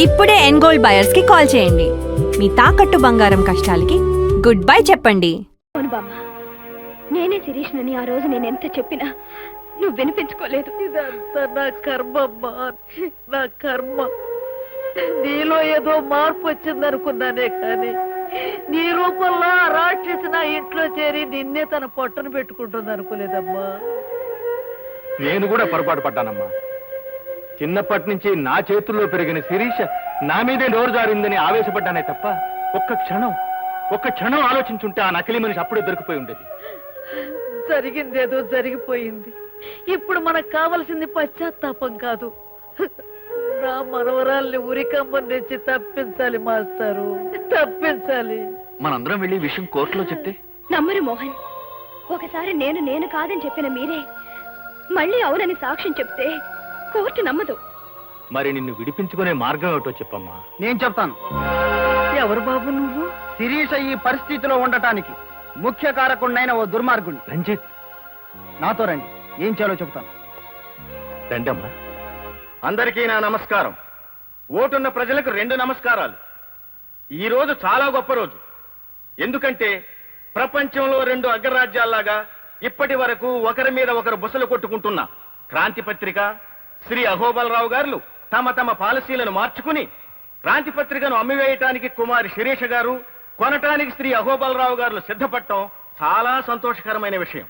ఇప్పుడే ఎన్గోల్డ్ బయర్స్ కి కాల్ చేయండి. మీ తాకట్టు బంగారం కష్టాలకి గుడ్ బై చెప్పండి. అవును బామ్మ, నేనే శిరీష్నని ఆ రోజు నేను ఎంత చెప్పినా నువ్వు వినిపించుకోలేదు. ఇదంతా నా కర్మమ్మా, నా కర్మ. నీలో ఏదో మార్పు వచ్చిందనుకున్నానే కానీ నీ రూపంలో ఆ రాక్షసి నా ఇంట్లో చేరి నిన్నే తన పొట్టను పెట్టుకుంటుంది అనుకోలేదమ్మా. నేను కూడా పొరపాటు పడ్డానమ్మా. చిన్నప్పటి నుంచి నా చేతుల్లో పెరిగిన శిరీష నా మీదే నోరు జారిందని ఆవేశపడ్డానే తప్ప ఒక్క క్షణం ఆలోచించుంటే ఆ నకిలీ మనిషి అప్పుడే దొరికిపోయి ఉండేది. జరిగిందేదో జరిగిపోయింది. ఇప్పుడు మనకు కావలసింది పశ్చాత్తాపం కాదు, నా మనవరాల్ని ఉరికమ్మని తెచ్చి తప్పించాలి మాస్టారు, తప్పించాలి. మనందరం వెళ్ళి విషయం కోర్టులో చెప్తే నమ్మరు మోహన్. ఒకసారి నేను కాదని చెప్పిన మీరే మళ్ళీ అవునని సాక్ష్యం చెప్తే కోర్టు నమ్మదు. మరి నిన్ను విడిపించుకునే మార్గం ఏమిటో చెప్పమ్మా. నేను చెప్తాను. ఎవరు బాబు నువ్వు? శిరీష ఈ పరిస్థితిలో ఉండటానికి ముఖ్య కారకుడినైన ఓ దుర్మార్గుణ్ణి. రంజిత్, నాతో రండి, ఏం చేయాలో చెప్తాను. రండమ్మా. అందరికీ నా నమస్కారం. ఓటున్న ప్రజలకు 2 నమస్కారాలు. ఈ రోజు చాలా గొప్ప రోజు. ఎందుకంటే ప్రపంచంలో 2 అగ్రరాజ్యాల్లాగా ఇప్పటి వరకు ఒకరి మీద ఒకరు బుసలు కొట్టుకుంటున్న క్రాంతి పత్రిక, శ్రీ అహోబలరావు గారు తమ పాలసీలను మార్చుకుని క్రాంతి పత్రికను అమ్మివేయటానికి కుమారి శిరీష గారు, కొనటానికి శ్రీ అహోబలరావు గారు సిద్ధపడటం చాలా సంతోషకరమైన విషయం.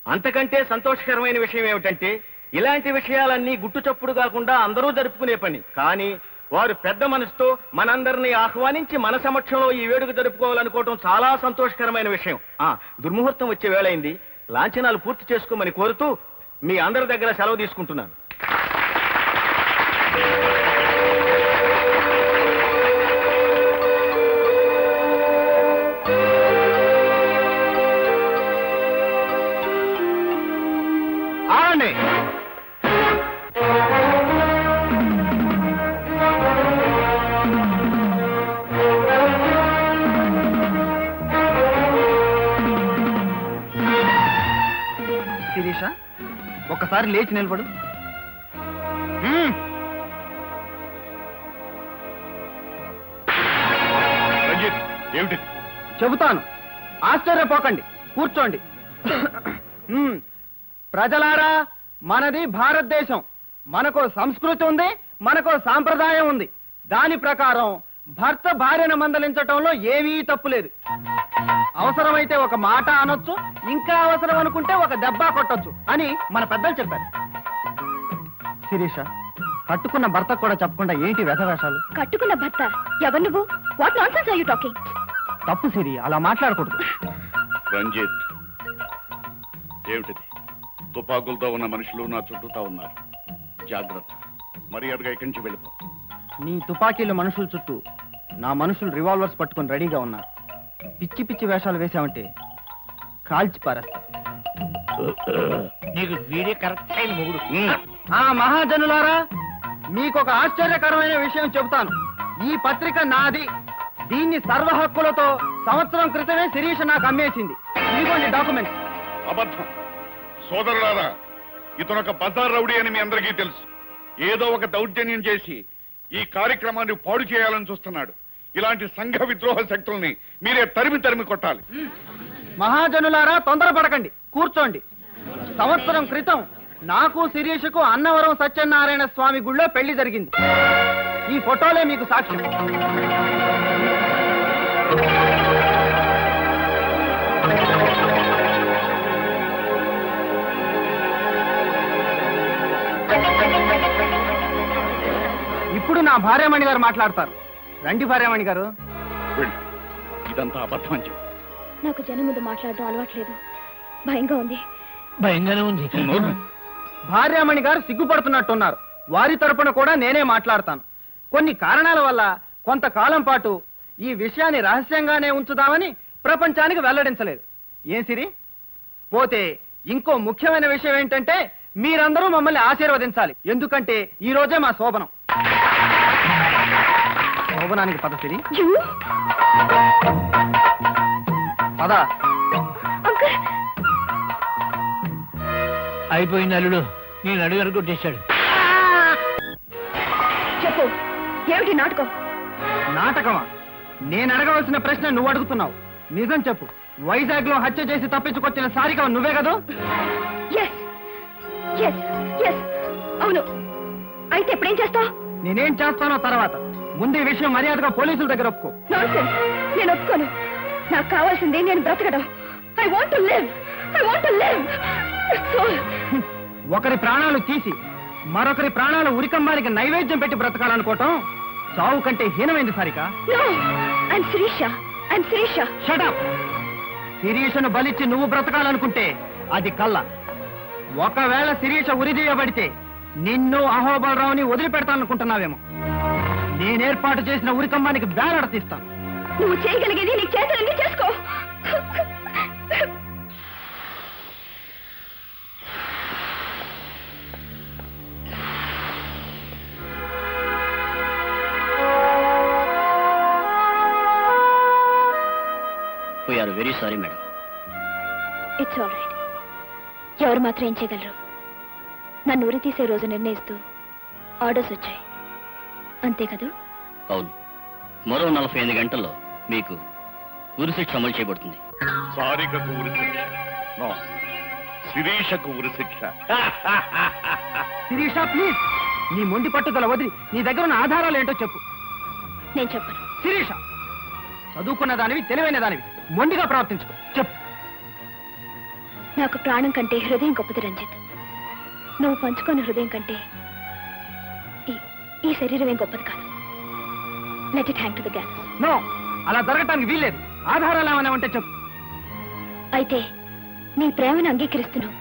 అంతకంటే సంతోషకరమైన విషయం ఏమిటంటే ఇలాంటి విషయాలన్నీ గుట్టుచప్పుడు కాకుండా అందరూ జరుపుకునే పని. కానీ వారు పెద్ద మనసుతో మనందరినీ ఆహ్వానించి మన సమక్షంలో ఈ వేడుక జరుపుకోవాలనుకోవటం చాలా సంతోషకరమైన విషయం. దుర్ముహూర్తం వచ్చే వేళైంది. లాంఛనాలు పూర్తి చేసుకోమని కోరుతూ మీ అందరి దగ్గర సెలవు తీసుకుంటున్నాను. ఆడండి. శిరీష, ఒక్కసారి లేచి నిలబడు. రంజిత్, ఏమిటి? చెబుతాను, ఆశ్చర్యపోకండి, కూర్చోండి. ప్రజలారా, మనది భారతదేశం. మనకో సంస్కృతి ఉంది, మనకో సాంప్రదాయం ఉంది. దాని ప్రకారం భర్త భార్యను మందలించటంలో ఏమీ తప్పులేదు. అవసరమైతే ఒక మాట అనొచ్చు, ఇంకా అవసరం అనుకుంటే ఒక దెబ్బ కొట్టొచ్చు అని మన పెద్దలు చెప్పారు. శిరీష, కట్టుకున్న భర్త కూడా చెప్పకుండా ఏంటి వ్యధవేషాలు? కట్టుకున్న భర్త ఎవరు నువ్వు? What nonsense are you talking? తప్పు సిరి, అలా మాట్లాడకూడదు. రంజిత్, ఏమిటిది? తుపాకులతో ఉన్న మనుషులు నా చుట్టూతా ఉన్నారు. జాగ్రత్త, మర్యాదగా ఇక్కడి నుంచి వెళ్ళిపో. నీ తుపాకీలు మనుషుల చుట్టూ, నా మనుషులు రివాల్వర్స్ పట్టుకుని రెడీగా ఉన్నారు. పిచ్చి పిచ్చి వేషాలు వేశామంటే కాల్చి పారేస్తా. నీకు వీడే కరెక్ట్ అయిన మొగుడు. ఆ మహాజనులారా, మీకొక ఆశ్చర్యకరమైన విషయం చెబుతాను. ఈ పత్రిక నాది. దీన్ని సర్వ హక్కులతో సంవత్సరం క్రితమే శిరీష నాకు అమ్మేసింది. ఇదిగోండి డాక్యుమెంట్స్. అబద్ధం. సోదరులారా, ఇతనొక బజార్ రౌడీ అని మీ అందరికీ తెలుసు. ఏదో ఒక దౌర్జన్యం చేసి ఈ కార్యక్రమాన్ని పాడు చేయాలని చూస్తున్నాడు. ఇలాంటి సంఘ విద్రోహ శక్తుల్ని మీరే తరిమి కొట్టాలి. మహాజనులారా, తొందరపడకండి, కూర్చోండి. సంవత్సరం క్రితం నాకు శిరీషకు అన్నవరం సత్యనారాయణ స్వామి గుళ్ళో పెళ్లి జరిగింది. ఈ ఫోటోలే మీకు సాక్ష్యం. ఇప్పుడు నా భార్యామణి గారు మాట్లాడతారు. రండి భార్యామణి గారు. ఇదంతా అబద్ధం అని చెప్పు. నాకు జనం ముందు మాట్లాడడం అలవాట్లేదు, భయంగా ఉంది. భయంగానే ఉంది. భార్యామణి గారు సిగ్గుపడుతున్నట్టున్నారు. వారి తరపున కూడా నేనే మాట్లాడతాను. కొన్ని కారణాల వల్ల కొంతకాలం పాటు ఈ విషయాన్ని రహస్యంగానే ఉంచుదామని ప్రపంచానికి వెల్లడించలేదు. ఏం సిరి? పోతే ఇంకో ముఖ్యమైన విషయం ఏంటంటే మీరందరూ మమ్మల్ని ఆశీర్వదించాలి. ఎందుకంటే ఈ రోజే మా శోభనం. శోభనానికి పద సిరి, పద. అయిపోయింది అల్లుడు, నేను అడుగు కొట్టేశాడు. చెప్పు, ఏమిటి ఏమిటి నాటకం? నాటకమా? నేను అడగవలసిన ప్రశ్న నువ్వు అడుగుతున్నావు. నిజం చెప్పు, వైజాగ్ లో హత్య చేసి తప్పించుకొచ్చిన సారిక నువ్వే కదా? ఎస్ ఎస్ ఎస్ అవును. అయితే ఎప్పుడేం చేస్తావు? నేనేం చేస్తానో తర్వాత. ముందు ఈ విషయం మర్యాదగా పోలీసుల దగ్గర ఒప్పుకో. నాన్సెన్స్. నేను ఒప్పుకోను. నాకు కావాల్సింది నేను బ్రతకడం. I want to live. I want to live. ఒకరి ప్రాణాలు తీసి మరొకరి ప్రాణాలు ఉరికమ్మానికి నైవేద్యం పెట్టి బ్రతకాలనుకోవటం సావు కంటే హీనమైంది Sarika. No. I'm Shirisha. I'm Shirisha. Shut up. శిరీషను బలిచ్చి నువ్వు బ్రతకాలనుకుంటే అది కళ్ళ. ఒకవేళ శిరీష ఉరిదీయబడితే నిన్ను అహోబలరావుని వదిలిపెడతాననుకుంటున్నావేమో. నేనేర్పాటు చేసిన ఉరికమ్మానికి వేలాడ తీస్తాను. నువ్వు చేయగలిగేది నీ చేతులన్నీ చేసుకో. We are very sorry madam. It's all right. ఎవరు మాత్రం ఏం చేయగలరు? నన్ను ఉరి తీసే రోజు నిర్ణయిస్తూ ఆర్డర్స్ వచ్చాయి, అంతే కదూ? అవును, మరో 48 గంటల్లో మీకు ఉరిశిక్ష అమలు చేయబడుతుంది. సారికకు ఉరిశిక్ష, నో, శిరీషకు ఉరిశిక్ష. శిరీష ప్లీజ్, నీ మొండి పట్టుదల వదిలి నీ దగ్గర ఉన్న ఆధారాలు ఏంటో చెప్పు. నేను చెప్పను. శిరీష, చదువుకున్న దానివి, తెలివైన దానివి, మొండిగా ప్రవర్తించుకో. చెప్పు. నాకు ప్రాణం కంటే హృదయం గొప్పది రంజిత్. నువ్వు పంచుకున్న హృదయం కంటే ఈ శరీరం ఏం గొప్పది కాదు. Let it hang to the galleries. No, అలా జరగటానికి వీల్లేదు. ఆధారాలు ఏమైనా ఉంటే చెప్పు. అయితే నీ ప్రేమను అంగీకరిస్తున్నావు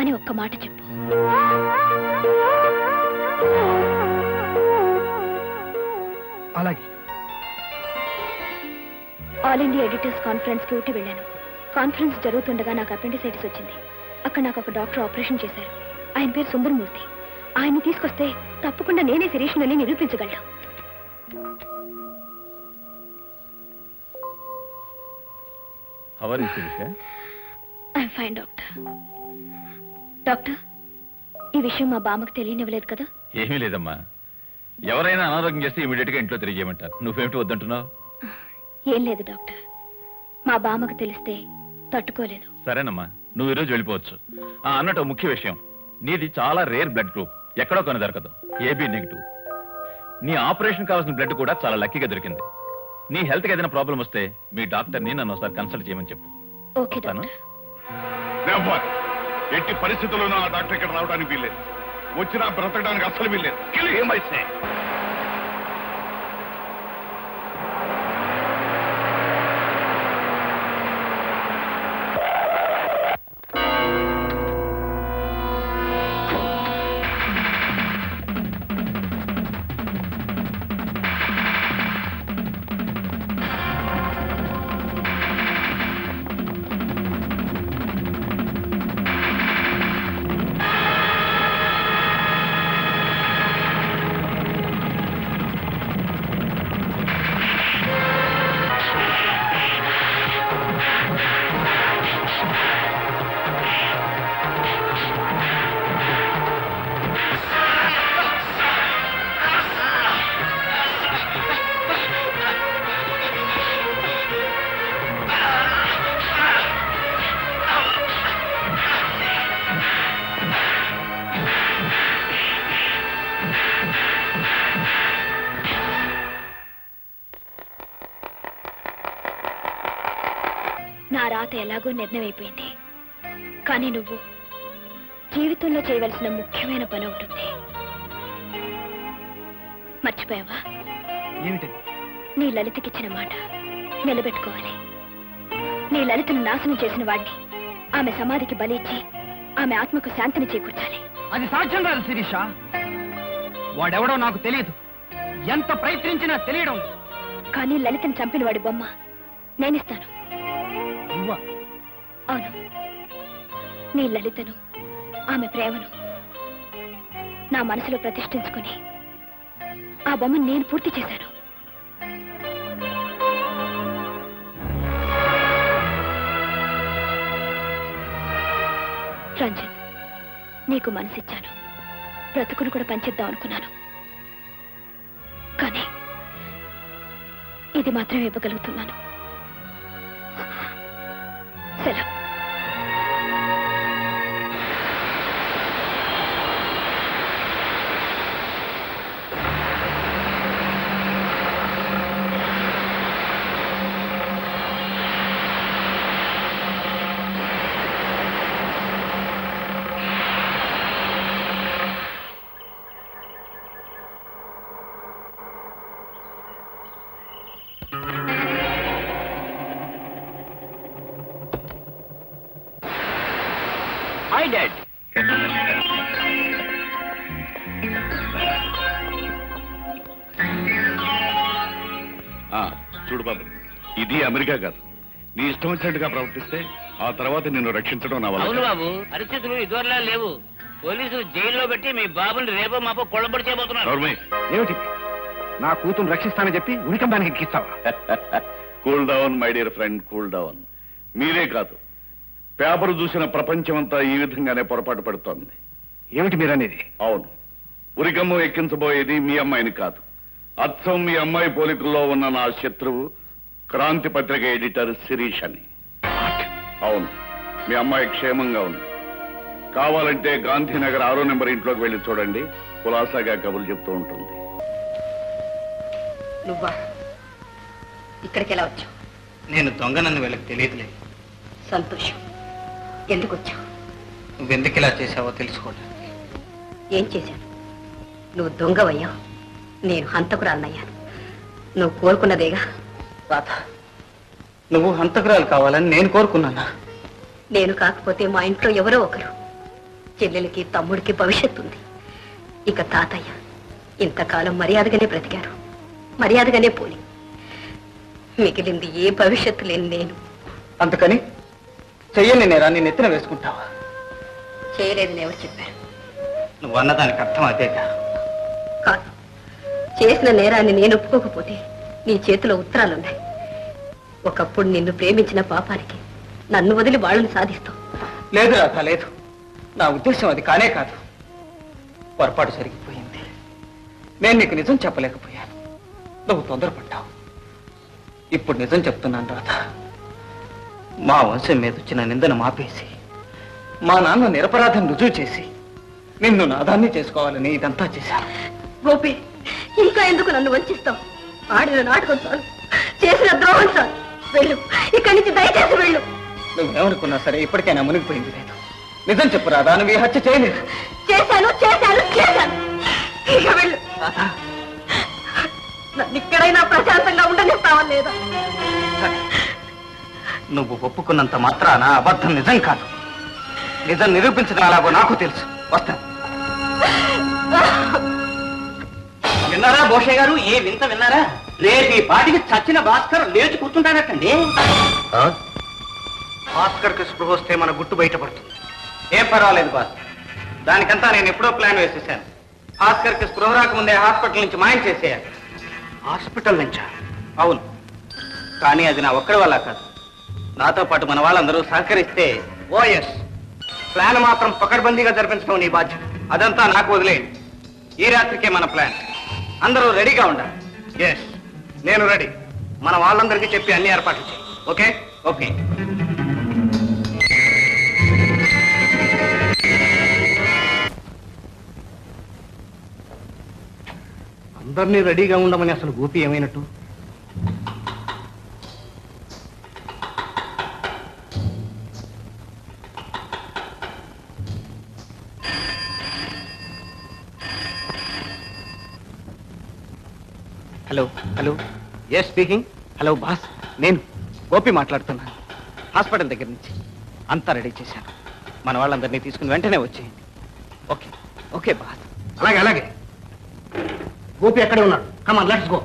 అని ఒక్క మాట చెప్పు. అలాగే. ఆల్ ఇండియా ఎడిటర్స్ కాన్ఫరెన్స్ కి ఊటి వెళ్ళాను. కాన్ఫరెన్స్ జరుగుతుండగా నాకు అపెండిసైటిస్ వచ్చింది. అక్కడ నాకు ఒక డాక్టర్ ఆపరేషన్ చేశారు. ఆయన పేరు సుందరమూర్తి. ఆయన్ని తీసుకొస్తే తప్పకుండా నేనే శిరీష్ని నిరూపించగలను. I'm fine doctor. డాక్టర్, ఈ విషయం మా బామ్మకు తెలియనివ్వలేదు కదా? ఏమీ లేదమ్మా, ఎవరైనా అనారోగ్యం చేస్తే ఇమీడియట్ గా ఇంట్లో తెలియజేయమంటారు. నువ్వేమిటి వద్దంటున్నావు? ఏం లేదు డాక్టర్, మా బామ్మకు తెలిస్తే తట్టుకోలేదు. సరేనమ్మా, నువ్వు ఈరోజు వెళ్ళిపోవచ్చు. అన్నట్టు ముఖ్య విషయం, నీది చాలా రేర్ బ్లడ్ గ్రూప్, ఎక్కడో కొన్ని దొరకదు, ఏబీ నెగిటివ్. నీ ఆపరేషన్ కావాల్సిన బ్లడ్ కూడా చాలా లక్కీగా దొరికింది. నీ హెల్త్కి ఏదైనా ప్రాబ్లం వస్తే మీ డాక్టర్ని నన్ను ఒకసారి కన్సల్ట్ చేయమని చెప్పు. Okay doctor. నెవర్. ఎట్టి పరిస్థితుల్లోనూ ఆ డాక్టర్ ఇక్కడ రావడానికి వీల్లేదు. వచ్చినా బ్రతకడానికి అస్సలు వీల్లేదు. ఏమైతే నా రాత ఎలాగో నిర్ణయం అయిపోయింది. కానీ నువ్వు జీవితంలో చేయవలసిన ముఖ్యమైన పని ఉంటుంది. మర్చిపోయావా? ఏమిటది? నీ లలితకిచ్చిన మాట నిలబెట్టుకోవాలి. నీ లలితను నాశనం చేసిన వాడిని ఆమె సమాధికి బలి ఇచ్చి ఆమె ఆత్మకు శాంతిని చేకూర్చాలి. అది సాధ్యం కాదు శిరీష. వాడెవడో నాకు తెలియదు, ఎంత ప్రయత్నించినా తెలియడం. కానీ లలితను చంపిన వాడి బొమ్మ నేనిస్తాను. నువ్వా? అవును, నీ లలితను, ఆమె ప్రేమను నా మనసులో ప్రతిష్ఠించుకుని ఆ బొమ్మను నేను పూర్తి చేశాను. రంజిత్, నీకు మనసిచ్చాను, బ్రతుకును కూడా పంచిద్దాం అనుకున్నాను. కానీ ఇది మాత్రమే ఇవ్వగలుగుతున్నాను. సెలవు. Hi dad. చూడు బాబు, ఇది అమెరికా కాదు. నీ ఇష్టం వచ్చినట్టుగా ప్రవర్తిస్తే ఆ తర్వాత నిన్ను రక్షించడం నా వల్ల అవును కాదు. బాబు, పరిస్థితులు ఇదివరలా లేవు. పోలీసులు జైల్లో పెట్టి మీ బాబుని రేపో మాపో కొల్లబడి చేయబోతున్నారు. నోర్మై. ఏమిటి నా కూతురు రక్షిస్తానని చెప్పి ఉరికంబానికి ఎక్కిస్తావా? Cool down my dear friend, cool down. మీరే కాదు, పేపర్ చూసిన ప్రపంచం అంతా ఈ విధంగానే పొరపాటు పడుతోంది. ఏమిటి మీరనేది? అవును, ఉరికమ్మ ఎక్కించబోయేది మీ అమ్మాయిని కాదు, అచ్చం మీ అమ్మాయి పోలికల్లో ఉన్న నా శత్రువు క్రాంతి పత్రిక ఎడిటర్ శిరీష్ అని. అవును, మీ అమ్మాయి క్షేమంగా ఉంది. కావాలంటే గాంధీనగర్ 6వ నెంబర్ ఇంట్లోకి వెళ్ళి చూడండి, కులాసాగా కబుర్లు చెప్తూ ఉంటుంది. నువ్వా? ఇక్కడికి ఎలా వచ్చావు? నేను దొంగనన్ను వీళ్ళకి తెలియదులేదు. సంతోషం. ఎందుకు వచ్చావు? నువ్వెందుకు ఇలా చేశావో తెలుసుకోవడానికి. ఏం చేశాను? నువ్వు దొంగవయ్యావు, నేను హంతకురాలనయ్యాను. నువ్వు కోరుకున్నదేగా. రాధ, నువ్వు హంతకురాలు కావాలని నేను కోరుకున్నానా? నేను కాకపోతే మా ఇంట్లో ఎవరో ఒకరు. చెల్లెలకి తమ్ముడికి భవిష్యత్తు ఉంది. ఇక తాతయ్య ఇంతకాలం మర్యాదగానే బ్రతికారు, మర్యాదగానే పోలి. మిగిలింది ఏ భవిష్యత్తు లేని నేను. అందుకని చెయ్యని నేరాన్ని నెత్తిన వేసుకుంటావా? చేయలేదని ఎవరు చెప్పారు? నువ్వు అన్నదానికి అర్థం అదేగా. కాదు, చేసిన నేరాన్ని నేను ఒప్పుకోకపోతే నీ చేతిలో ఉత్తరాలున్నాయి. ఒకప్పుడు నిన్ను ప్రేమించిన పాపానికి నన్ను వదిలి వాళ్ళని సాధిస్తావు. లేదు రాధ, లేదు. నా ఉద్దేశం అది కానే కాదు. పొరపాటు జరిగిపోయింది. నేను నీకు నిజం చెప్పలేకపోయాను. నువ్వు తొందరపడ్డావు. ఇప్పుడు నిజం చెప్తున్నాను రాధ. మా వంశం మీద వచ్చిన నిందను మాపేసి, మా నాన్న నిరపరాధం రుజువు చేసి నిన్ను నాదాన్ని చేసుకోవాలని ఇదంతా చేశాను. గోపి, ఇంకా ఎందుకు నన్ను వంచిస్తావు? ఆడిన నాటకం చాలు, చేసిన ద్రోహం చాలు. వెళ్ళు, ఇక్కడి నుంచి దయచేసి వెళ్ళు. నువ్వేమనుకున్నా సరే ఇప్పటికైనా మునిగిపోయింది లేదు. నిజం చెప్పు రాధా, నువ్వు ఈ హత్య చేయలేదు. చేశాను చేశాను చేశాను. ఇక వెళ్ళు. నన్ను ఇక్కడైనా ప్రశాంతంగా ఉండనిస్తావా లేదా? నువ్వు ఒప్పుకున్నంత మాత్రాన అబద్ధం నిజం కాదు. నిజం నిరూపించడం అలాగో నాకు తెలుసు. వస్తాను. విన్నారా భోషయ్య గారు? ఏ వింత విన్నారా? రేపు ఈ పాటికి చచ్చిన భాస్కర్ లేచి కూర్చుంటానటండి. భాస్కర్ కి స్పృహ వస్తే మన గుట్టు బయటపడుతుంది. ఏం పర్వాలేదు బాస్, దానికంతా నేను ఎప్పుడో ప్లాన్ వేసేసాను. భాస్కర్ కి స్పృహ రాకముందే హాస్పిటల్ నుంచి మాయం చేసేయాలి. హాస్పిటల్ నుంచా? అవును, కానీ అది నా ఒక్కడి వల్ల కాదు. నాతో పాటు మన వాళ్ళందరూ సహకరిస్తే ఓఎస్ ప్లాన్ మాత్రం పకడ్బందీగా జరిపించడం నీ బాధ్యత. అదంతా నాకు వదిలేయండి. ఈ రాత్రికే మన ప్లాన్. అందరూ రెడీగా ఉండాలి. ఎస్, నేను రెడీ. మన వాళ్ళందరికీ చెప్పి అన్ని ఏర్పాట్లు చేయి. ఓకే? ఓకే. అందరినీ రెడీగా ఉండమని అసలు గోపి ఏమైనట్టు? Hello hello, yes speaking. Hello boss, నేను గోపి మాట్లాడుతున్నాను. హాస్పిటల్ దగ్గర నుంచి అంతా రెడీ చేశాను. మన వాళ్ళందరినీ తీసుకుని వెంటనే వచ్చేయండి. Okay okay boss. అలాగే అలాగే. గోపి ఎక్కడే ఉన్నాడు. కమాన్, లెట్స్ గో.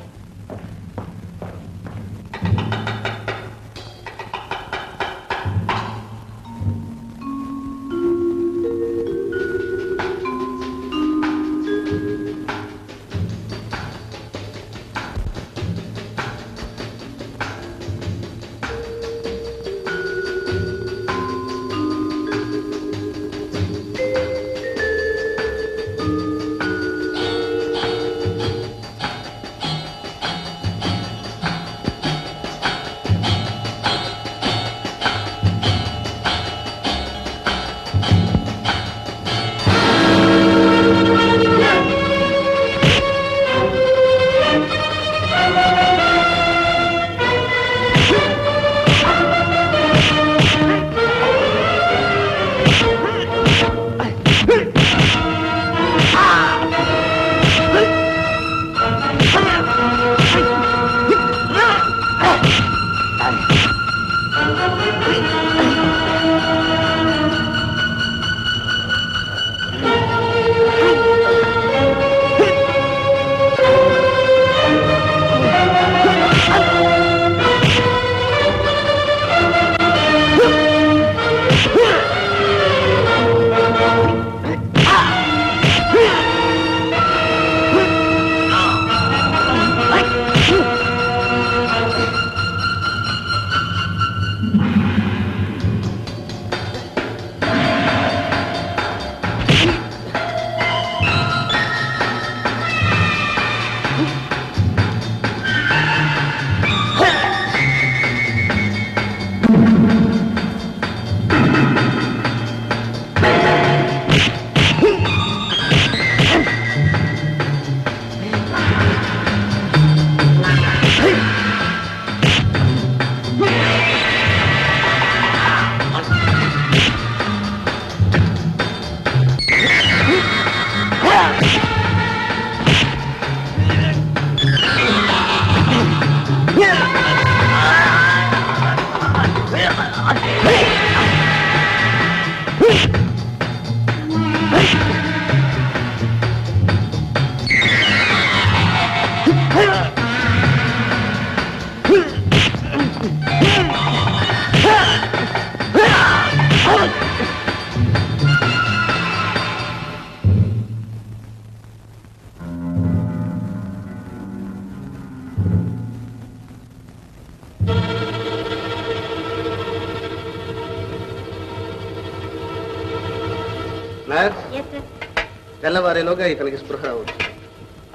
తెల్లవారేలోగా ఇతనికి స్పృహ రావచ్చు.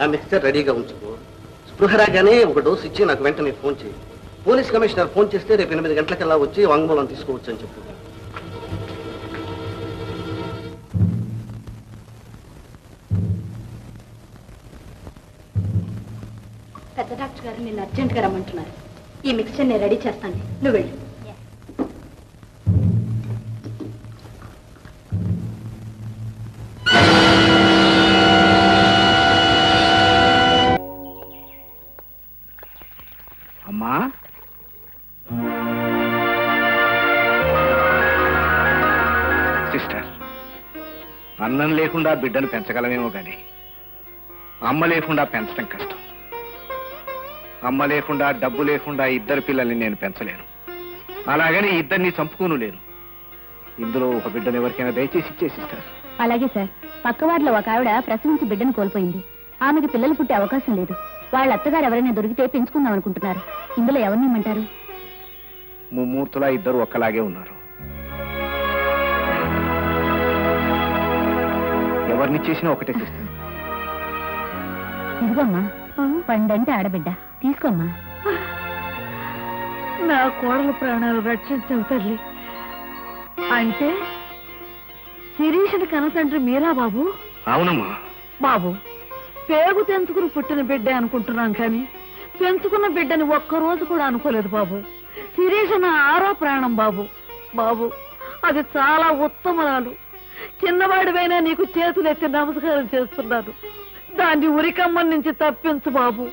ఆ మిక్స్చర్ రెడీగా ఉంచుకో. స్పృహ రాగానే ఒక డోసు ఇచ్చి నాకు వెంటనే ఫోన్ చేయి. పోలీస్ కమిషనర్ ఫోన్ చేస్తే రేపు 8 గంటలకల్లా వచ్చి వాంగ్మూలం తీసుకోవచ్చు అని చెప్పు. పెద్ద డాక్టర్ గారు నిన్ను అర్జెంట్గా రమ్మంటున్నారు. ఈ మిక్స్చర్ నేను రెడీ చేస్తాను, నువ్వు వెళ్ళు. అమ్మా, సిస్టర్, అన్నం లేకుండా బిడ్డను పెంచగలమేమో కానీ అమ్మ లేకుండా పెంచడం కష్టం. అమ్మ లేకుండా, డబ్బు లేకుండా 2 పిల్లల్ని నేను పెంచలేను. అలాగని 2 చంపుకోను లేను. ఇందులో ఒక బిడ్డను ఎవరికైనా దయచేసి ఇచ్చేసిస్తారు. అలాగే సార్. పక్కవారిలో ఒక ఆవిడ ప్రసవించి బిడ్డను కోల్పోయింది. ఆమెకి పిల్లలు పుట్టే అవకాశం లేదు. వాళ్ళ అత్తగారు ఎవరైనా దొరికితే పెంచుకుందాం అనుకుంటున్నారు. ఇందులో ఎవరిని ఇమ్మంటారు? ముమ్మూర్తులా 2 ఒక్కలాగే ఉన్నారు. ఎవరిని చేసినా ఒకటే సిస్టర్. ఇదిగోమ్మా, పండంటే ఆడబిడ్డ, తీసుకోమ్మా. నా కోడలు ప్రాణాలు రక్షించవు తల్లి. అంటే శిరీషుని కనతండ్రి మీరా బాబు? అవునమ్మా. బాబు, పేగు తెంచుకుని పుట్టిన బిడ్డ అనుకుంటున్నాం కానీ పెంచుకున్న బిడ్డని ఒక్కరోజు కూడా అనుకోలేదు బాబు. శిరీష నా 6వ ప్రాణం బాబు. బాబు, అది చాలా ఉత్తమరాలు. చిన్నవాడివైనా నీకు చేతులెత్తి నమస్కారం చేస్తున్నాను. దాన్ని ఉరికమ్మం నుంచి తప్పించు బాబు.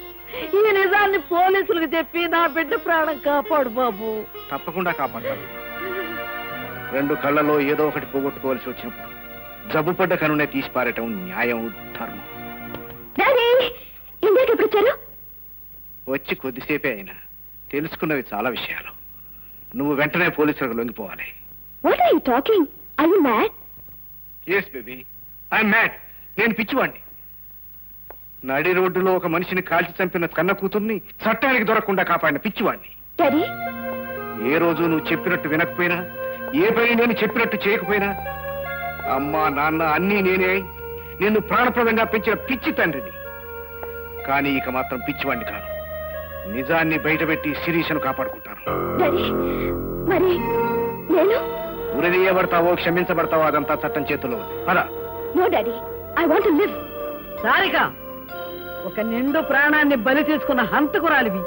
ఈ నిజాన్ని పోలీసులకు చెప్పి నా బిడ్డ ప్రాణం కాపాడు బాబు. తప్పకుండా కాపాడతాను. 2 కళ్ళలో ఏదో ఒకటి పోగొట్టుకోవాల్సి వచ్చినప్పుడు జబ్బుపడ్డ కనునే తీసి పారటం న్యాయం, ధర్మం. ఇండియాకి ఎప్పుడు వచ్చారు? వచ్చి కొద్దిసేపే అయినా తెలుసుకున్నవి చాలా విషయాలు. నువ్వు వెంటనే పోలీసులకు లొంగిపోవాలి. What are you talking? Are you mad? Yes baby, I'm mad. నేను పిచ్చివాణ్ణి. నడి రోడ్డులో ఒక మనిషిని కాల్చి చంపిన కన్న కూతుర్ని చట్టానికి దొరకకుండా కాపాడిన పిచ్చివాణ్ణి. డాడీ, ఏ రోజు నువ్వు చెప్పినట్టు వినకపోయినా, ఏ పని నేను చెప్పినట్టు చేయకపోయినా, అమ్మా నాన్న అన్నీ నేనే నిన్ను ప్రాణప్రదంగా పెంచిన పిచ్చి తండ్రిని. కానీ ఇక మాత్రం పిచ్చివాణ్ణి కాదు. నిజాన్ని బయటపెట్టి శిరీషను కాపాడుకుంటాను. డాడీ, మరి నేను? ఉరిదీయబడతావో క్షమించబడతావో అదంతా చట్టం చేతుల్లో ఉంది. అలా. No daddy, I want to live. Sarika, ఒక నిండు ప్రాణాన్ని బలి తీసుకున్న హంతకురాలివి.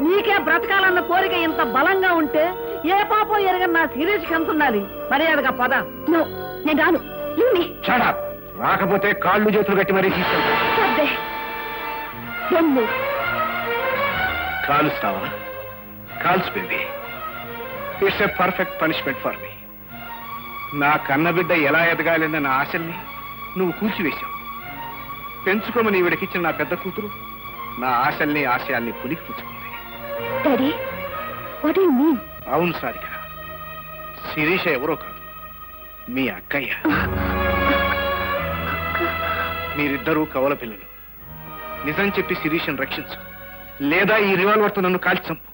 నీకే బ్రతకాలన్న కోరిక ఇంత బలంగా ఉంటే ఏ పాపం ఎరగని నా శిరీష్ కంటున్నది. మర్యాదగా పద. నో, నేను రాను. Leave me. Shut up. రాకపోతే కాళ్ళు చేతులు కట్టి మరీ తీసుకెళ్తా. కాలుస్తావా? కాల్స్ baby. It's a perfect punishment for me. నా కన్నబిడ్డ ఎలా ఎదగాలన్న నా ఆశల్ని నువ్వు కూల్చివేశావు. పెంచుకోమని ఈవిడకిచ్చిన నా పెద్ద కూతురు నా ఆశల్ని, ఆశయాల్ని పులికి పుచ్చుకుంది. Daddy, what do you mean? అవును సారిక, శిరీష ఎవరో కాదు, మీ అక్కయ్య. మీరిద్దరూ కవల పిల్లలు. నిజం చెప్పి శిరీషను రక్షించు, లేదా ఈ రివాల్వర్తో నన్ను కాల్చి చంపు.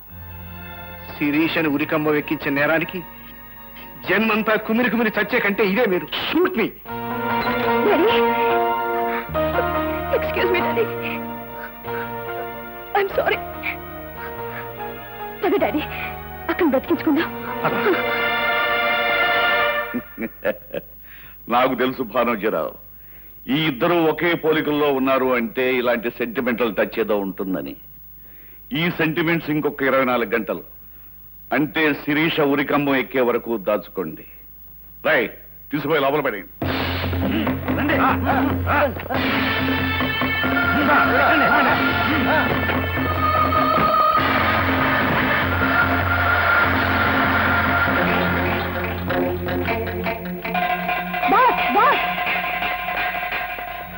శిరీషను ఉరికంబ ఎక్కించే నేరానికి జన్మంతా కుమిరి కుమిరి చచ్చే కంటే ఇదే మీరు. Shoot me. Excuse me daddy, I'm sorry. పద డాడీ, అక్కడ బ్రతికించుకుందాం. నాకు తెలుసు భానుజీరావు, ఈ ఇద్దరు ఒకే పోలికల్లో ఉన్నారు అంటే ఇలాంటి సెంటిమెంటల్ టచ్ ఏదో ఉంటుందని. ఈ సెంటిమెంట్స్ ఇంకొక 24 గంటలు అంటే శిరీష ఉరికంబం ఎక్కే వరకు దాచుకోండి. రైట్, తీసుకుపోయి లోపల పడేయండి.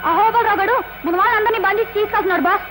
అహోబల్ రాగడు మన వాళ్ళందరినీ బంధించి తీసుకొస్తున్నాడు బాస్.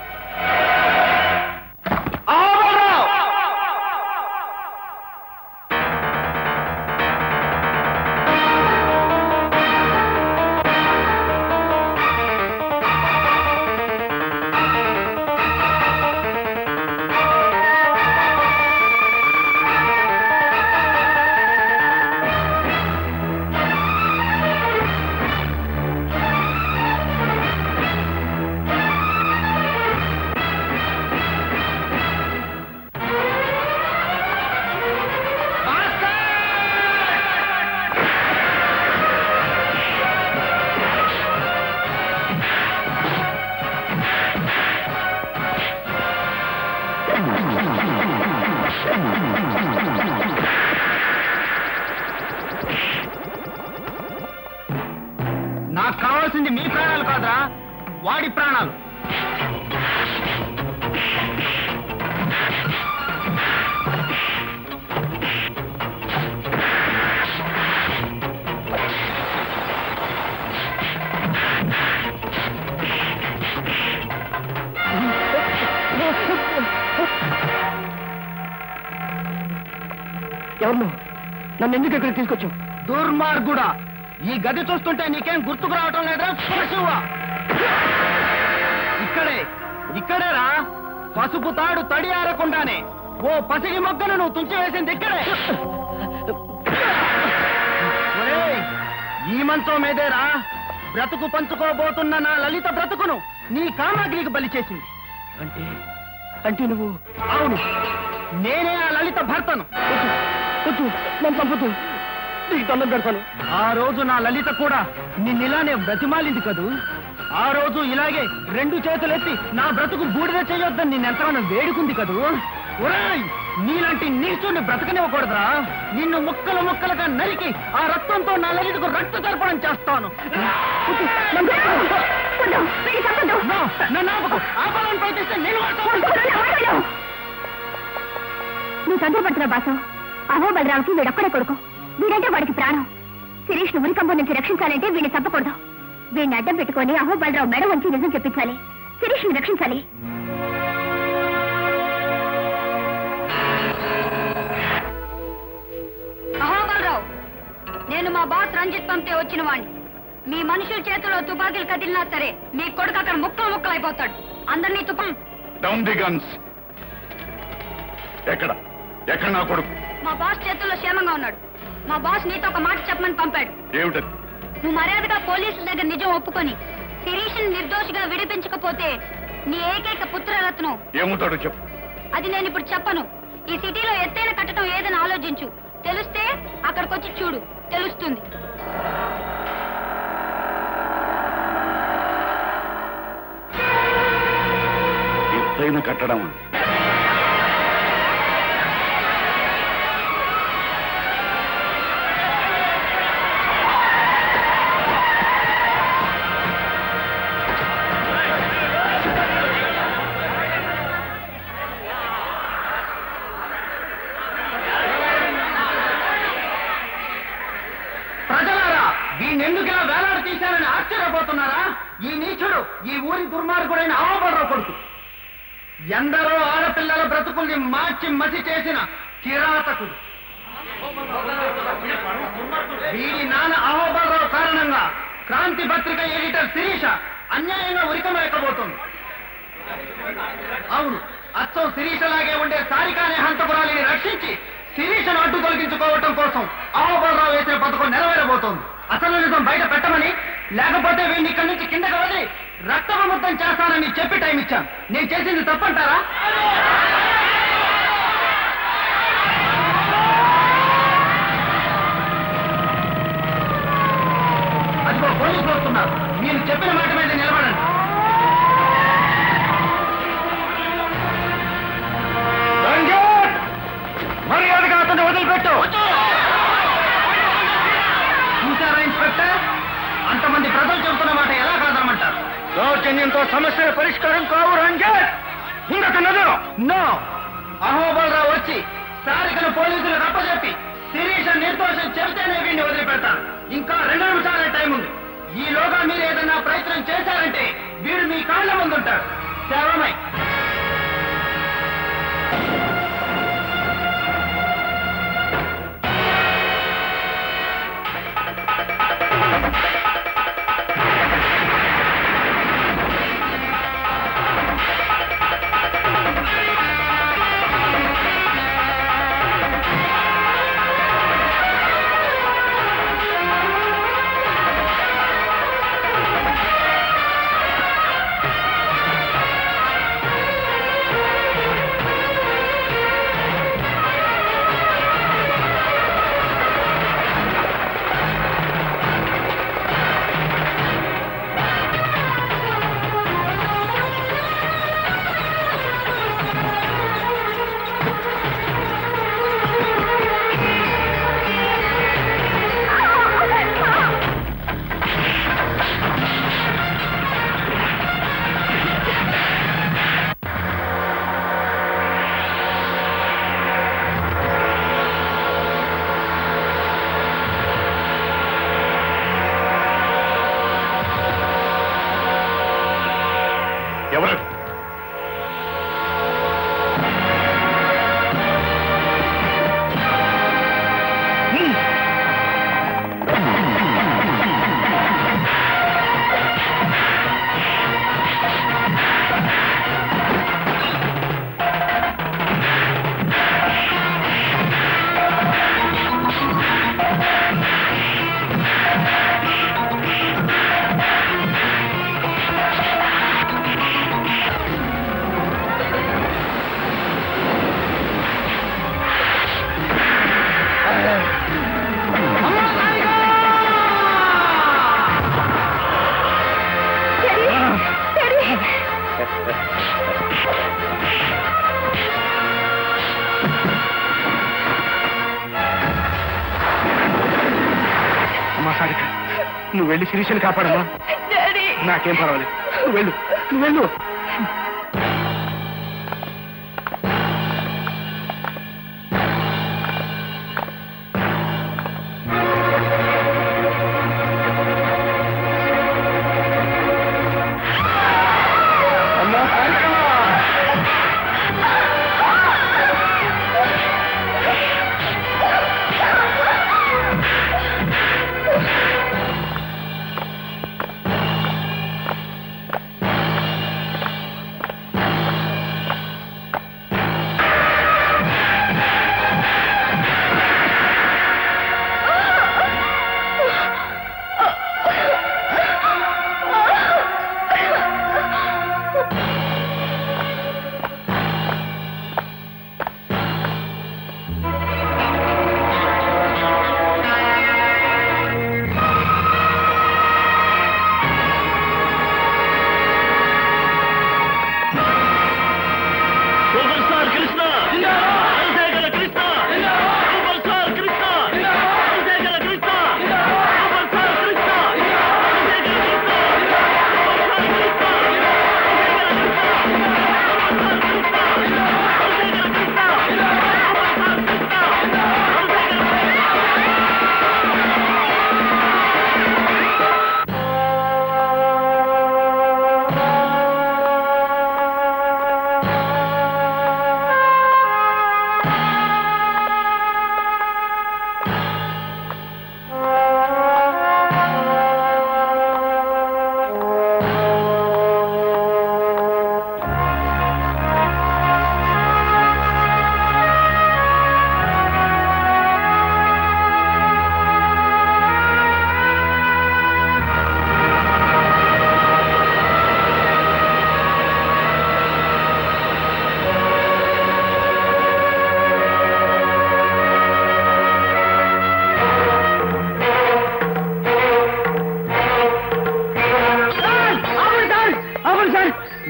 నాకు కావాల్సింది మీ ప్రాణాలు కాదురా, వాడి ప్రాణాలు. ఎవరు నన్ను ఎందుకు ఇక్కడ తీసుకొచ్చావు? దుర్మార్గుడా, ఈ గది చూస్తుంటే నీకేం గుర్తుకు రావటం లేదా? పశువా, ఇక్కడేరా పసుపు తాడు తడి ఆరకుండానే ఓ పసిగి మొగ్గను నువ్వు తుంచివేసింది ఇక్కడే. ఒరేయ్, ఈ మంచం మీదేరా బ్రతుకు పంచుకోబోతున్న నా లలిత బ్రతుకును నీ కామాగ్నికి బలి చేసింది. అంటే నువ్వు? అవును, నేనే ఆ లలిత భర్తను. నన్ను చంపొద్దు, నీకు దండం పెడతాను. ఆ రోజు నా లలిత కూడా నిన్నిలానే బ్రతిమాలింది కదూ. ఆ రోజు ఇలాగే 2 చేతులెత్తి నా బ్రతుకు బూడిద చేయొద్దని నిన్నెంతగానో వేడుకుంది కదూ. ఒరేయ్, నీలాంటి నీచుని బ్రతకనివ్వకూడదురా. నిన్ను ముక్కలు ముక్కలుగా నరికి ఆ రక్తంతో నా లలితకు రక్త తర్పణం చేస్తాను. నన్ను ఆపకు, ఆపాలని ప్రయత్నిస్తే నేను నువ్వు తొందరపడుతున్నా బాసు. అహో బలరావుకి వీడొక్కడే కొడుకు, వీడంటే వాడికి ప్రాణం. శిరీష్ ను ఉరికంబం నుంచి రక్షించాలంటే వీడిని తప్పకూడదు. వీడిని అడ్డం పెట్టుకొని అహో బలరావు మెడ వంచి నిజం చెప్పించాలి. శిరీష్ ని రక్షించాలి. అహో బలరావు, నేను మా బాస్ రంజిత్ పంపితే వచ్చిన వాణ్ణి. మీ మనుషుల చేతిలో తుపాకీలు కదిలినా సరే మీ కొడుకు అక్కడ ముక్కలు అయిపోతాడు. అందరినీ డౌన్ ది గన్స్. ఎక్కడ నా కొడుకు? మా బాస్ చేతుల్లో క్షేమంగా ఉన్నాడు. మా బాస్ నీతో ఒక మాట చెప్పమని పంపాడు. ఏమిటది? నువ్వు మర్యాదగా పోలీసుల దగ్గర నిజం ఒప్పుకొని శిరీష్ని నిర్దోషిగా విడిపించకపోతే నీ ఏకైక పుత్రరత్నం ఏముంటాడో చెప్పు. అది నేను ఇప్పుడు చెప్పను. ఈ సిటీలో ఎత్తైన కట్టడం ఏదని ఆలోచించు. తెలిస్తే అక్కడికొచ్చి చూడు, తెలుస్తుంది. ఎత్తైన కట్టడం? ప్రజలారా, వీణెందుకులా వేలాడ తీశారని ఆశ్చర్యపోతున్నారా? ఈ నీచుడు ఈ ఊరి దుర్మార్గుడైన అహోబలరావు కొడుకు. ఎందరో ఆడపిల్లల బ్రతుకుల్ని మార్చి మసి చేసిన కిరాతకుడు. వీడి నాన్న అహోబలరావు కారణంగా క్రాంతి పత్రిక ఎడిటర్ శిరీష అన్యాయంగా ఉరికమలేకపోతుంది. అవును, అచ్చం శిరీషలాగే ఉండే సారికానే హంతపురాలిని రక్షించి శిరీషను అడ్డు తొలగించుకోవటం కోసం అహోబలరావు వేసిన పథకం నెరవేరబోతోంది. అసలు నిజం బయట పెట్టమని, లేకపోతే వీడిని ఇక్కడి నుంచి కిందకి వదిలి రక్తముద్దం చేస్తానని చెప్పి టైం ఇచ్చాను. నేను చేసింది తప్పంటారా? అదిగో పోలీసులు వస్తున్నారు. మీరు చెప్పిన మాట మీద నిలబడండి. మర్యాదగా అతన్ని వదిలిపెట్టు. చూసారా ఇన్స్పెక్టర్, అంతమంది ప్రజలు చెబుతున్న మాట ఎలా కాదనమంటారు? దౌర్జన్యంతో సమస్యల పరిష్కారం కావు రంజిత్. నో, అహోబలరావు వచ్చి సారికను పోలీసులకు అప్పచెప్పి శిరీష నిర్దోషం చెబితేనే వీడిని వదిలిపెడతాను. ఇంకా 2 నిమిషాలే టైం ఉంది. ఈలోగా మీరు ఏదన్నా ప్రయత్నం చేశారంటే వీడు మీ కాళ్ళ ముందుంటాడు. శవమై నువ్వు వెళ్ళి శిరీషని కాపాడమ్మా. నాకేం పర్వాలేదు, నువ్వు వెళ్ళు, నువ్వు వెళ్ళు.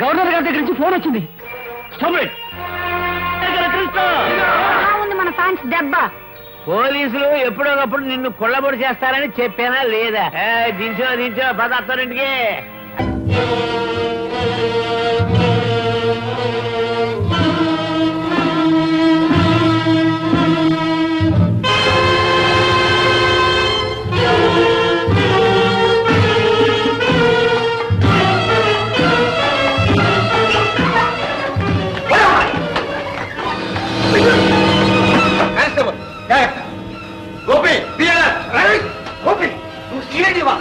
గవర్నర్ గారి దగ్గర నుంచి ఫోన్ వచ్చింది. మన ఫ్యాన్స్ దెబ్బ. పోలీసులు ఎప్పుడోకప్పుడు నిన్ను కొల్లబొడి చేస్తారని చెప్పానా లేదా? దించో పదార్థారింటికి. గోపి గోపి నువ్వు సీరియస్వా?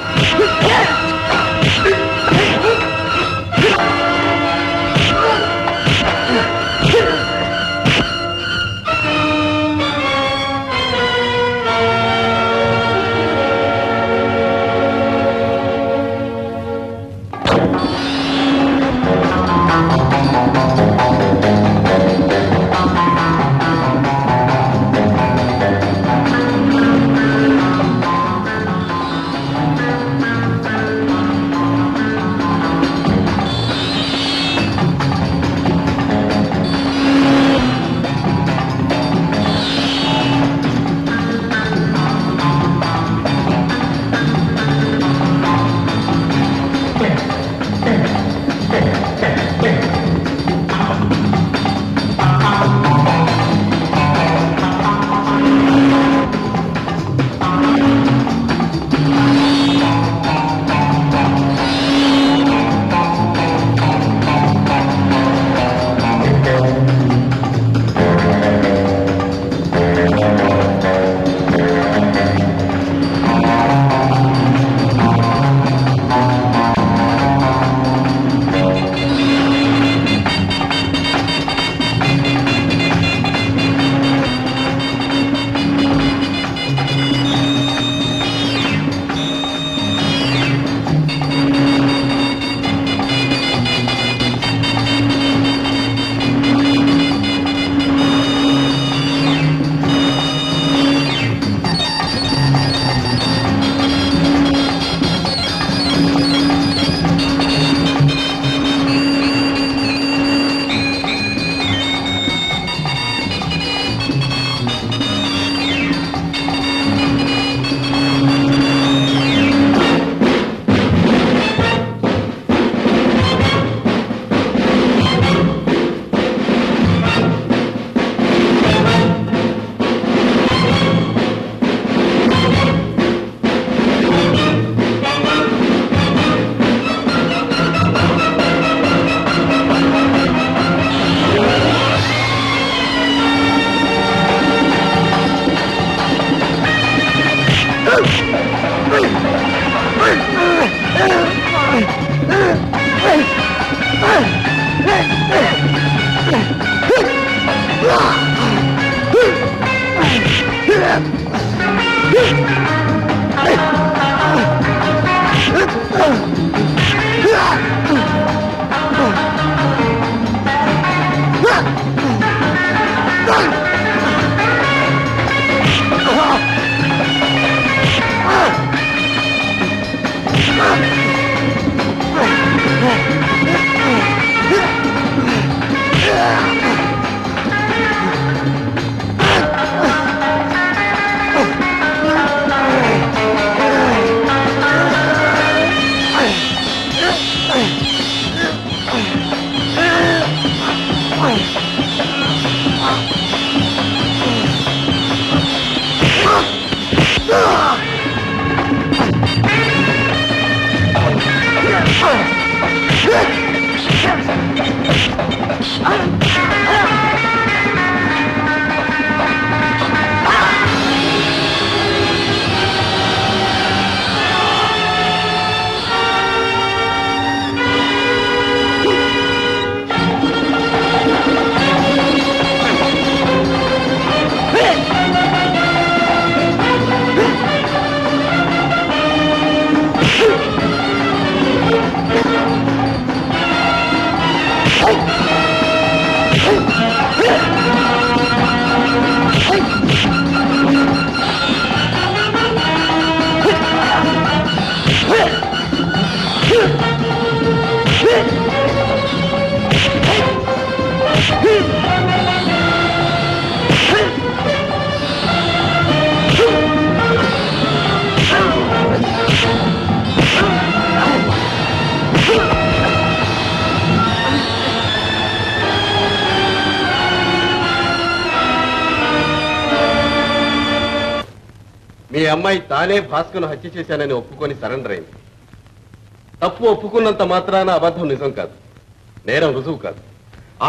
మీ అమ్మాయి తానే భాస్కర్ను హత్య చేశానని ఒప్పుకొని సరెండర్ అయింది. తప్పు ఒప్పుకున్నంత మాత్రాన అబద్ధం నిజం కాదు, నేరం రుజువు కాదు.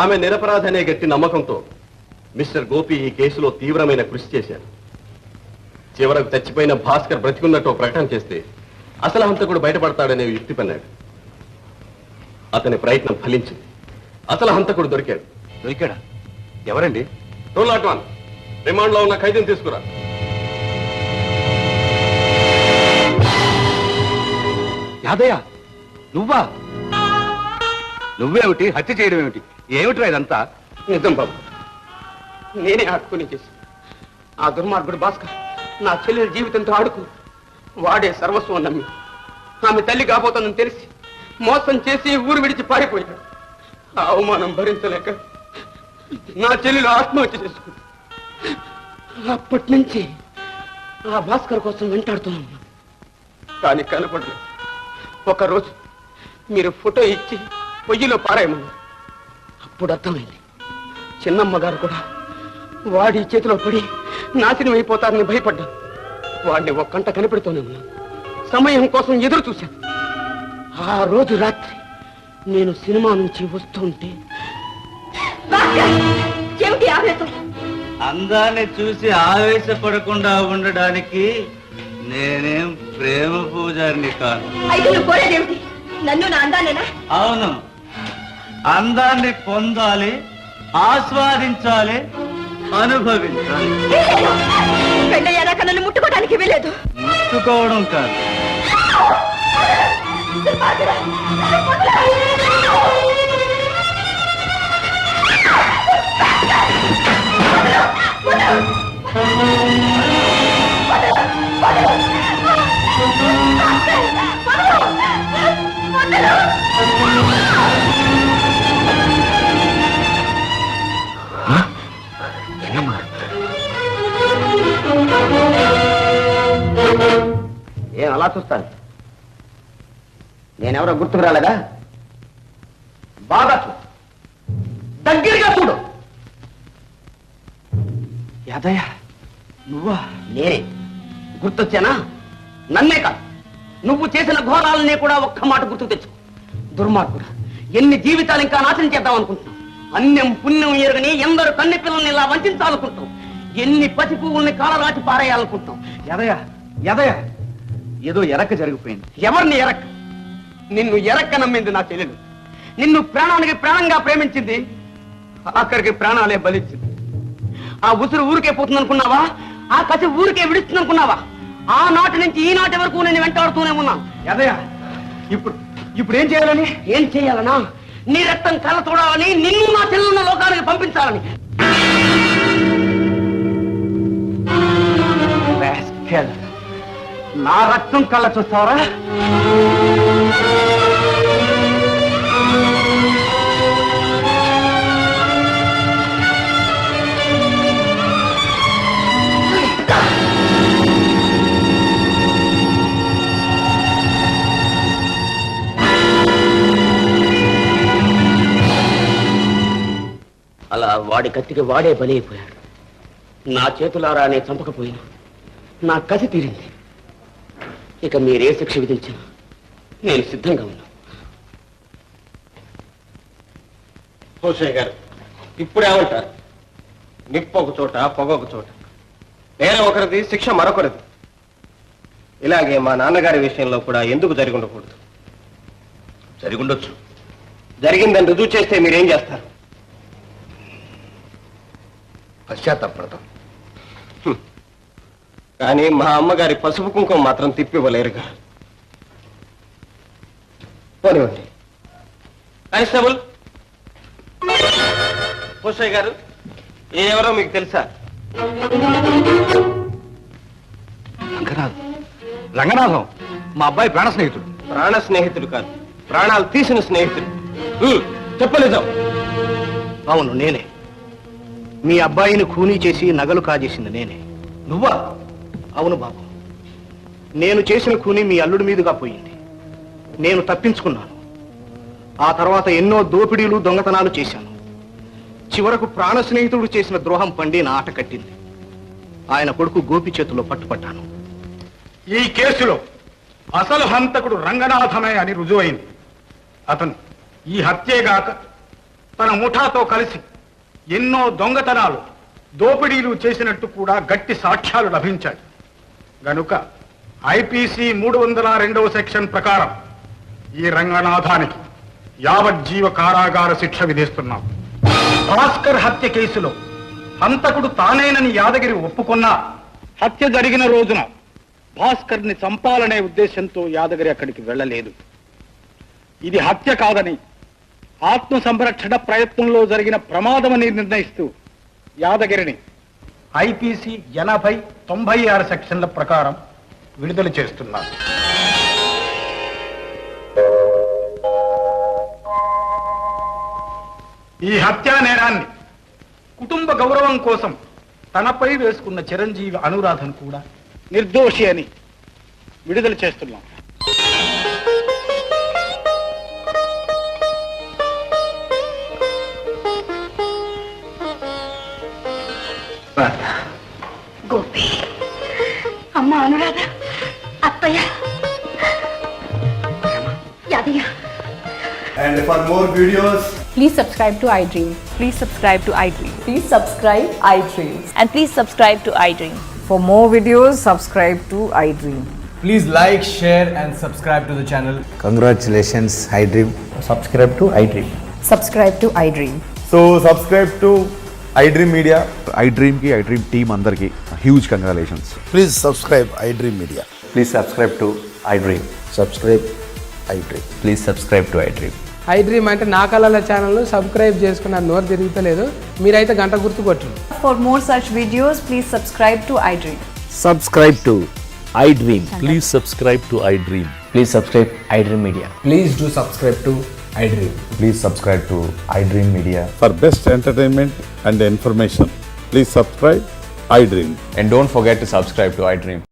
ఆమె నిరపరాధ అనే గట్టి నమ్మకంతో మిస్టర్ గోపి ఈ కేసులో తీవ్రమైన కృషి చేశారు. చివరకు చచ్చిపోయిన భాస్కర్ బ్రతికున్నట్టు ప్రకటన చేస్తే అసలు హంతకుడు బయటపడతాడనే యుక్తి పన్నాడు. అతని ప్రయత్నం ఫలించింది. అసలు హంతకుడు దొరికాడు. దొరికాడా? ఎవరండి? 201 రిమాండ్ లో ఉన్న ఖైదీని తీసుకురా. యాదయ్య, నువ్వా? నువ్వేమిటి హత్య చేయడం ఏమిటి? ఏమిట్రా ఇదంతా? నిజం బాబు, నేనే ఆడుకుని చేసి ఆ దుర్మార్గుడు భాస్కర్ నా చెల్లెల జీవితంతో ఆడుకు వాడే సర్వస్వం నమ్మి ఆమె తల్లి కాబోతుందని తెలిసి మోసం చేసి ఊరు విడిచి పారిపోయాడు. ఆ అవమానం భరించలేక నా చెల్లెలు ఆత్మహత్య చేసుకుంది. అప్పటి నుంచి ఆ భాస్కర్ కోసం వెంటాడుతున్నాను, కానీ కనపడలేదు. ఒకరోజు మీరు ఫోటో ఇచ్చి పొయ్యిలో పారాయమన్నారు. అప్పుడు అర్థమైంది, చిన్నమ్మ గారు కూడా వాడి చేతిలో పడి నాశనం అయిపోతారని భయపడ్డాను. వాడిని ఒక్కంట కనిపెడుతూనే ఉన్నాను. సమయం కోసం ఎదురు చూశాను. ఆ రోజు రాత్రి నేను సినిమా నుంచి వస్తుంటే ఏమిటి ఆవేశం? అందాన్ని చూసి ఆవేశపడకుండా ఉండడానికి నేనేం ప్రేమ పూజారిని కాను. అయితే నువ్వు కోరేదేమిటి? నన్ను నా అందానేనా? అవును, అందాన్ని పొందాలి, ఆస్వాదించాలి, అనుభవించాలి. పెళ్ళయ్యాక నన్ను ముట్టుకోవడానికి వీలేదు. ముట్టుకోవడం కాదు, ఏం అలా చూస్తాను? నేనెవరో గుర్తుకు రాలేదా? బాగా చూడు, దగ్గరగా చూడు. యాదయ్య, నువ్వా? నేనే. గుర్తొచ్చానా? నన్నే కాదు, నువ్వు చేసిన ఘోరాలనే కూడా ఒక్క మాట గుర్తు తెచ్చు. దుర్మార్గుడు, ఎన్ని జీవితాలు ఇంకా నాశనం చేద్దాం అనుకుంటున్నావు? అన్యం పుణ్యం ఎరుగని ఎందరు కన్నె పిల్లల్ని ఇలా వంచాలనుకుంటావు? ఎన్ని పసి పువ్వుల్ని కాలరాచి పారేయాలనుకుంటావు? యాదయ్య, యాదయ్య, ఏదో ఎరక్క జరిగిపోయింది. ఎవరిని ఎరక్క? నిన్ను ఎరక్క నమ్మింది నా చెల్లెలు. నిన్ను ప్రాణానికి ప్రాణంగా ప్రేమించింది, ఆఖరికి ప్రాణాలే బలిచ్చింది. ఆ ఉసురు ఊరికే పోతుంది అనుకున్నావా? ఆ కసి ఊరికే విడుస్తుంది అనుకున్నావా? ఆ నాటి నుంచి ఈ నాటి వరకు నేను వెంటాడుతూనే ఉన్నాను. అదయ్యా, ఇప్పుడు ఏం చేయాలని? ఏం చేయాలనా? నీ రక్తం కళ్ళ చూడాలని, నిన్ను నా చెల్లున్న లోకానికి పంపించాలని. నా రక్తం కళ్ళ చూస్తావరా? అలా వాడి కత్తికి వాడే బలైపోయాడు. నా చేతులారా నే చంపకపోయినా నా కసి తీరింది. ఇక మీరే శిక్ష విధించినా నేను సిద్ధంగా ఉన్నా. హోషయ్య గారు, ఇప్పుడేమంటారు? నిప్పు ఒక చోట, పొగ ఒక చోట. నేరం ఒకరిది, శిక్ష మరొకరిది. ఇలాగే మా నాన్నగారి విషయంలో కూడా ఎందుకు జరిగి ఉండకూడదు? జరిగుండొచ్చు. జరిగిందని రుజువు చేస్తే మీరేం చేస్తారు? పశ్చాత్తాపడతాం. కానీ మా అమ్మగారి పసుపు కుంకుమ మాత్రం తిప్పివ్వలేరుగా. పోనివ్వండి. కానిస్టేబుల్, పోషయ్య గారు, ఎవరో మీకు తెలుసా? రంగనాథం మా అబ్బాయి ప్రాణ స్నేహితుడు. ప్రాణ స్నేహితుడు కాదు, ప్రాణాలు తీసిన స్నేహితుడు. చెప్పలేదాం? అవును, నేనే. మీ అబ్బాయిని ఖూనీ చేసి నగలు కాజేసింది నేనే. నువ్వా? అవును బాబు, నేను చేసిన ఖూనీ మీ అల్లుడి మీదుగా పోయింది. నేను తప్పించుకున్నాను. ఆ తర్వాత ఎన్నో దోపిడీలు, దొంగతనాలు చేశాను. చివరకు ప్రాణ స్నేహితుడు చేసిన ద్రోహం పండి నా ఆట కట్టింది. ఆయన కొడుకు గోపి చేతిలో పట్టుపడ్డాను. ఈ కేసులో అసలు హంతకుడు రంగనాథమే అని రుజువైంది. అతను ఈ హత్యేగాక తన ముఠాతో కలిసి ఎన్నో దొంగతనాలు, దోపిడీలు చేసినట్టు కూడా గట్టి సాక్ష్యాలు లభించాయి. గనుక ఐపీసీ 302వ సెక్షన్ ప్రకారం ఈ రంగనాథానికి యావజ్జీవ కారాగార శిక్ష విధిస్తున్నాం. భాస్కర్ హత్య కేసులో హంతకుడు తానేనని యాదగిరి ఒప్పుకున్నా, హత్య జరిగిన రోజున భాస్కర్ ని చంపాలనే ఉద్దేశంతో యాదగిరి అక్కడికి వెళ్ళలేదు. ఇది హత్య కాదని, ఆత్మ సంరక్షణ ప్రయత్నంలో జరిగిన ప్రమాదమని నిర్ణయిస్తూ యాదగిరిని ఐపీసీ 80, 96 సెక్షన్ల ప్రకారం విడుదల చేస్తున్నారు. ఈ హత్యా నేరాన్ని కుటుంబ గౌరవం కోసం తనపై వేసుకున్న చిరంజీవి అనురాధను కూడా నిర్దోషి అని విడుదల చేస్తున్నాం. గోపి, అమ్మ అనురాధ, అత్తయ్య, Yadaiah. And for more videos, Please subscribe to iDream. Please subscribe to iDream. Please subscribe iDream. And please subscribe to iDream. For more videos, subscribe to iDream. please like, share and subscribe to the channel. Congratulations, iDream. Subscribe to iDream. Subscribe to iDream. So subscribe to iDream Media. iDream ki iDream team andarki huge congratulations. Please subscribe iDream Media. Please subscribe to iDream. Subscribe iDream. Please subscribe to iDream. iDream అంటే నా కళల channel subscribe చేసుకున్న నోరు తిరుగుతలేదు. మీరైతే గంట గుర్తు కొట్టండి. For more such videos, please subscribe to iDream. Subscribe to iDream. Please subscribe to iDream. Please subscribe iDream Media. Please do subscribe to iDream. Please subscribe to iDream Media. For best entertainment and information, please subscribe iDream. And don't forget to subscribe to iDream.